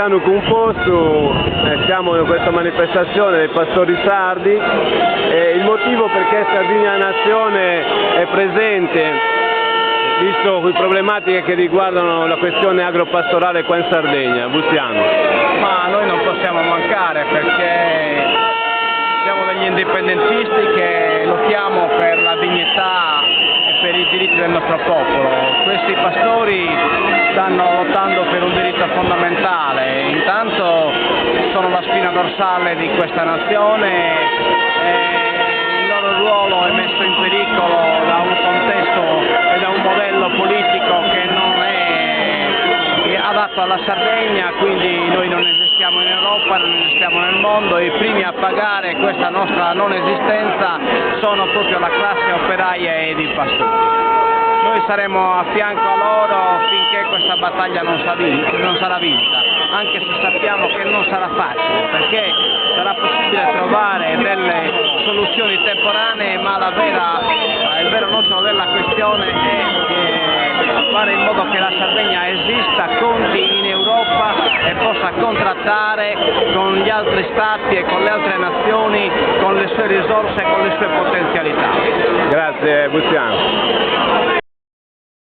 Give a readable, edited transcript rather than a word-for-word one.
Buziano Composto, siamo in questa manifestazione dei pastori sardi e il motivo perché Sardigna Nazione è presente, visto le problematiche che riguardano la questione agropastorale qua in Sardegna. Buziano. Ma noi non possiamo mancare perché siamo degli indipendentisti che lottiamo per la dignità e per i diritti del nostro popolo. Questi pastori stanno lottando per un diritto fondamentale, intanto sono la spina dorsale di questa nazione e il loro ruolo è messo in pericolo da un contesto e da un modello politico che non è adatto alla Sardegna, quindi noi non esistiamo in Europa, non esistiamo nel mondo e i primi a pagare questa nostra non esistenza sono proprio la classe operaia ed i pastori. Noi saremo a fianco a loro finché questa battaglia non sarà vinta, anche se sappiamo che non sarà facile, perché sarà possibile trovare delle soluzioni temporanee, ma il vero nocciolo della questione è fare in modo che la Sardegna esista, conti in Europa e possa contrattare con gli altri stati e con le altre nazioni, con le sue risorse e con le sue potenzialità. Grazie Buziano.